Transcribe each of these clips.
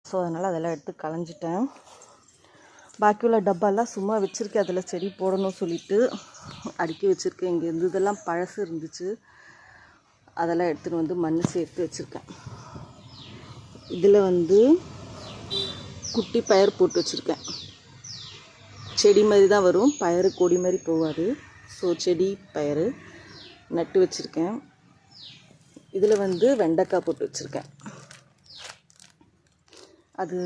So அதனால் அதெல்லாம் எடுத்து களைஞ்சிட்டேன். பாக்கி உள்ள டப்பாலாம் சும்மா வச்சுருக்கேன், அதில் செடி போடணும்னு சொல்லிவிட்டு அடுக்கி வச்சுருக்கேன். இங்கே இருந்ததெல்லாம் பழசு இருந்துச்சு, அதெல்லாம் எடுத்துகிட்டு வந்து மண் சேர்த்து வச்சுருக்கேன். இதில் வந்து குட்டி பயிர் போட்டு வச்சுருக்கேன். செடி மாதிரி தான் வரும், பயிறு கொடி மாதிரி போகாது. ஸோ செடி பயிறு நட்டு வச்சுருக்கேன். இதில் வந்து வெண்டைக்காய் போட்டு வச்சுருக்கேன். அது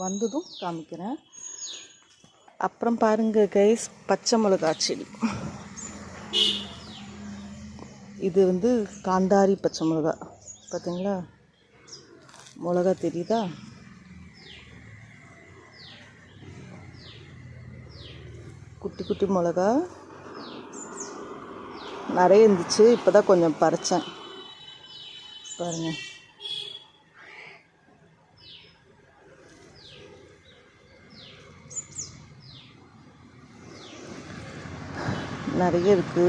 வந்ததும் காமிக்கிறேன். அப்புறம் பாருங்கள் கைஸ், பச்சை மிளகா செடி. இது வந்து காந்தாரி பச்சை மிளகா. பார்த்தீங்களா, மிளகா தெரியுதா? குட்டி குட்டி மிளகா நிறைய இருந்துச்சு, இப்போ தான் கொஞ்சம் பறித்தேன். பாருங்கள், நிறைய இருக்குது.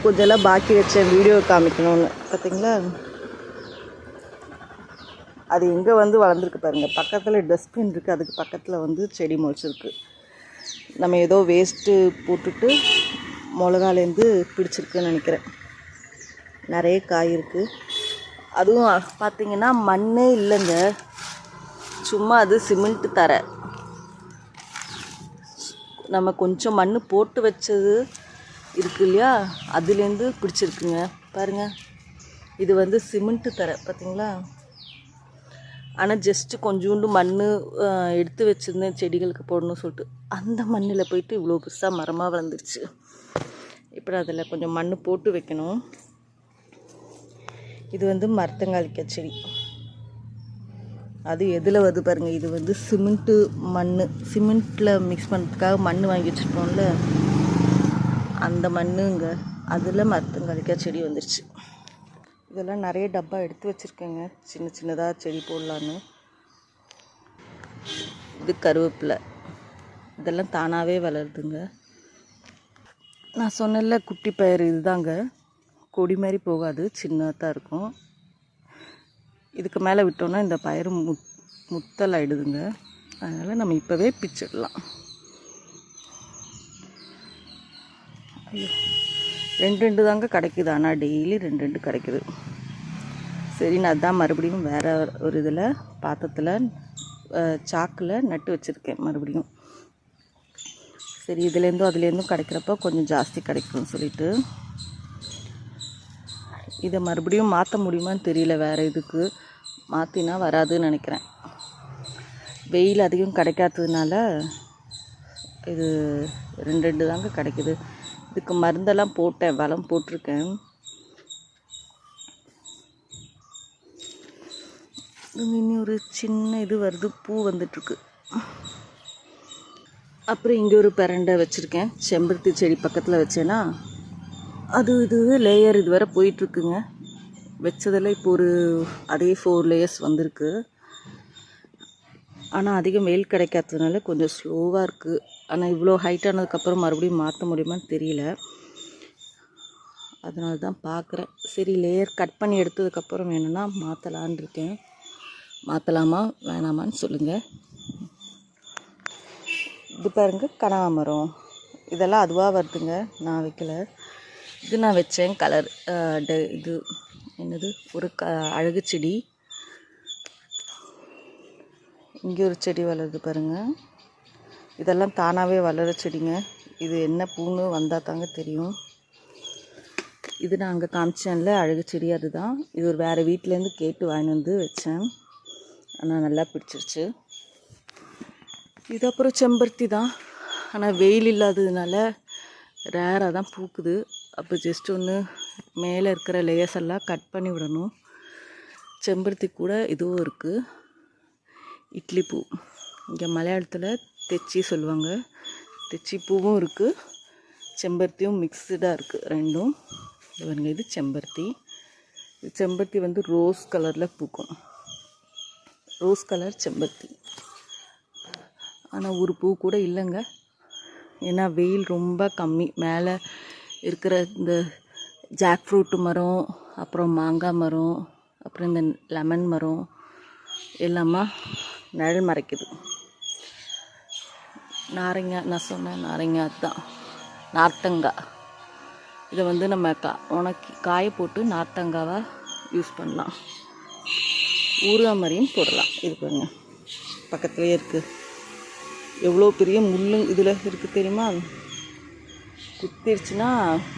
கொஞ்சம் பாக்கி வச்சேன் வீடியோ காமிக்கணும்னு. பார்த்தீங்களா, அது எங்கே வந்து வளர்ந்துருக்கு பாருங்கள். பக்கத்தில் டஸ்ட்பின் இருக்குது, அதுக்கு பக்கத்தில் வந்து செடி முளைச்சிருக்கு. நம்ம ஏதோ வேஸ்ட்டு போட்டுட்டு மிளகாலேருந்து பிடிச்சிருக்குன்னு நினைக்கிறேன். நிறைய காய் இருக்குது. அதுவும் பார்த்திங்கன்னா மண்ணே இல்லைங்க, சும்மா அது சிமெண்ட் தரை. நம்ம கொஞ்சம் மண் போட்டு வச்சது இருக்கு இல்லையா, அதுலேருந்து பிடிச்சிருக்குங்க. பாருங்கள், இது வந்து சிமெண்ட்டு தரை பார்த்திங்களா. ஆனால் ஜஸ்ட்டு கொஞ்சோண்டு மண் எடுத்து வச்சுருந்தேன் செடிகளுக்கு போடணும்னு சொல்லிட்டு. அந்த மண்ணில் போயிட்டு இவ்வளோ பெருசாக மரமாக வளர்ந்துருச்சு. இப்போ அதில் கொஞ்சம் மண் போட்டு வைக்கணும். இது வந்து மரத்தங்காளிக்காய் செடி. அது எதில் வருது பாருங்கள். இது வந்து சிமெண்ட்டு மண், சிமெண்ட்டில் மிக்ஸ் பண்ணுறதுக்காக மண் வாங்கி வச்சுருப்போம்ல, அந்த மண்ணுங்க, அதில் மரத்தங்காளிக்காய் செடி வந்துருச்சு. இதெல்லாம் நிறைய டப்பா எடுத்து வச்சுருக்கேங்க, சின்ன சின்னதாக செடி போடலான்னு. இது கருவேப்பிலை, இதெல்லாம் தானாகவே வளருதுங்க. நான் சொன்னல குட்டி பயிர், இதுதாங்க, கொடி மாதிரி போகாது, சின்னதாக இருக்கும். இதுக்கு மேலே விட்டோன்னா இந்த பயிர் முத்தல் ஆகிடுதுங்க. அதனால் நம்ம இப்போவே பிச்சிடலாம். ஐயோ, 2 தாங்க கிடைக்குது, ஆனால் டெய்லி 2 கிடைக்குது. சரி, நான் அதான் மறுபடியும் வேறு ஒரு இதில் பாத்திரத்தில் சாக்கில் நட்டு வச்சுருக்கேன் மறுபடியும். சரி, இதுலேருந்தும் அதுலேருந்தும் கிடைக்கிறப்ப கொஞ்சம் ஜாஸ்தி கிடைக்கும்னு சொல்லிட்டு. இதை மறுபடியும் மாற்ற முடியுமான்னு தெரியல, வேறு இதுக்கு மாற்றினா வராதுன்னு நினைக்கிறேன். வெயில் அதிகம் கிடைக்காததுனால இது 2 தாங்க கிடைக்குது. இதுக்கு மருந்தெல்லாம் போட்டேன், வளம் போட்டிருக்கேன். இனி ஒரு சின்ன இது வருது, பூ வந்துட்டுருக்கு. அப்புறம் இங்கே ஒரு பிரண்டை வச்சுருக்கேன், செம்பருத்தி செடி பக்கத்தில் வச்சேன்னா அது இது லேயர் இது வரை போயிட்டுருக்குங்க. வச்சதில் இப்போ ஒரு அதே 4 லேயர்ஸ் வந்திருக்கு. ஆனால் அதிகம் வெயில் கிடைக்காததுனால கொஞ்சம் ஸ்லோவாக இருக்குது. ஆனால் இவ்வளோ ஹைட் ஆனதுக்கப்புறம் மறுபடியும் மாற்ற முடியுமான்னு தெரியல, அதனால தான் பார்க்குறேன். சரி, லேயர் கட் பண்ணி எடுத்ததுக்கப்புறம் வேணும்னா மாற்றலான் இருக்கேன். மாற்றலாமா வேணாமான்னு சொல்லுங்கள். இது பாருங்க, கனகாமரம், இதெல்லாம் அதுவாக வருதுங்க, நான் வைக்கல. இது நான் வச்சேன் கலர். இது என்னது, ஒரு அழகு செடி. இங்கே ஒரு செடி வளருது பாருங்கள். இதெல்லாம் தானாகவே வளர செடிங்க. இது என்ன பூன்னு வந்தால் தாங்க தெரியும். இது நான் அங்கே காமிச்சேன்ல அழகு செடி, அதுதான். இது ஒரு வேறு வீட்டிலேருந்து கேட்டு வாங்கிட்டு வந்து வச்சேன், ஆனால் நல்லா பிடிச்சிருச்சு. இது அப்புறம் செம்பருத்தி தான், ஆனால் வெயில் இல்லாததுனால ரேராக தான் பூக்குது. அப்போ ஜஸ்ட் ஒன்று மேலே இருக்கிற லேயர்ஸ் எல்லாம் கட் பண்ணி விடணும். செம்பருத்தி கூட இதுவும் இருக்குது, இட்லி பூ. இங்கே மலையாளத்தில் தெச்சி சொல்லுவாங்க. தெச்சி பூவும் இருக்குது, செம்பருத்தியும் மிக்ஸ்டாக இருக்குது ரெண்டும். பாருங்க, இது செம்பருத்தி. செம்பருத்தி வந்து ரோஸ் கலரில் பூக்கும், ரோஸ் கலர் செம்பருத்தி. ஆனால் ஒரு பூ கூட இல்லைங்க, ஏன்னா வெயில் ரொம்ப கம்மி. மேலே இருக்கிற இந்த ஜாக் ஃப்ரூட்டு மரம், அப்புறம் மாங்காய் மரம், அப்புறம் இந்த லெமன் மரம், எல்லாமா நிழல் மறைக்குது. நாரங்காய் நான் சொன்னேன், நாரங்காய் தான் நார்த்தங்காய். இதை வந்து நம்ம உணக்கி காய போட்டு நார்த்தங்காவாக யூஸ் பண்ணலாம். ஊறுகாய் மாதிரியும் போடலாம். இது பாருங்க பக்கத்துலேயே இருக்குது. எவ்வளோ பெரிய முள்ளு இதில் இருக்குது தெரியுமா? குத்திருச்சுன்னா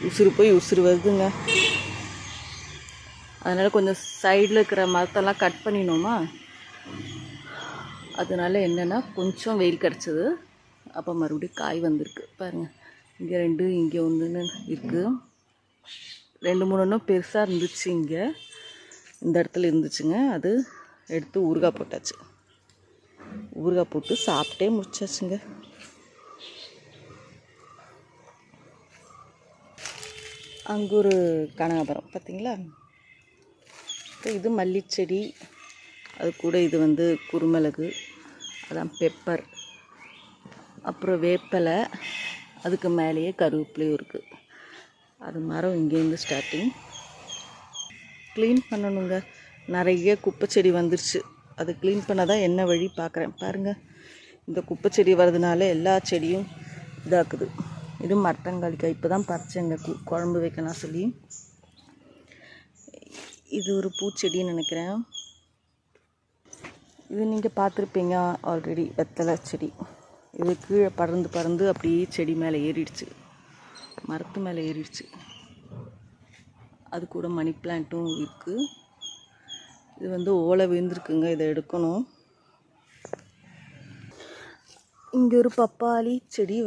உசுறு போய் உசுறு வருதுங்க. அதனால் கொஞ்சம் சைடில் இருக்கிற மரத்தெல்லாம் கட் பண்ணினோமா, அதனால் என்னென்னா கொஞ்சம் வெயில் கிடச்சிது. அப்போ மறுபடியும் காய் வந்திருக்கு பாருங்கள். இங்கே 2, இங்கே 1 இருக்குது. 2, 3 பெருசாக இருந்துச்சு. இங்கே இந்த இடத்துல இருந்துச்சுங்க. அது எடுத்து ஊறுகாய் போட்டாச்சு. ஊறுகாய் போட்டு சாப்பிட்டே முடிச்சாச்சுங்க. அங்கே ஒரு கனகாபரம் பார்த்தீங்களா? இது மல்லிச்செடி. அது கூட இது வந்து குருமிளகு, அதான் பெப்பர், அப்புறம் வேப்பலை, அதுக்கு மேலேயே கருவேப்பிலையும் இருக்குது. அது மரம் இங்கேருந்து ஸ்டார்டிங். க்ளீன் பண்ணணுங்க. நிறைய குப்பை செடி வந்துருச்சு. அது க்ளீன் பண்ண தான் என்ன வழி பார்க்குறேன். பாருங்கள், இந்த குப்பை செடி வர்றதுனால எல்லா செடியும் இதாக்குது. இது மரத்தங்காளிக்காய் இப்போ தான் பறிச்சேங்க குழம்பு வைக்கலாம் சொல்லி. இது ஒரு பூச்செடின்னு நினைக்கிறேன். இது நீங்கள் பார்த்துருப்பீங்க ஆல்ரெடி, வெத்தலை செடி. இது கீழே பறந்து அப்படியே செடி மேலே ஏறிடுச்சு, மரத்து மேலே ஏறிடுச்சு. அது கூட மணி பிளான்ட்டும் இருக்குது. இது வந்து ஓலை விழுந்துருக்குங்க, இதை எடுக்கணும். இங்கே ஒரு பப்பாளி செடி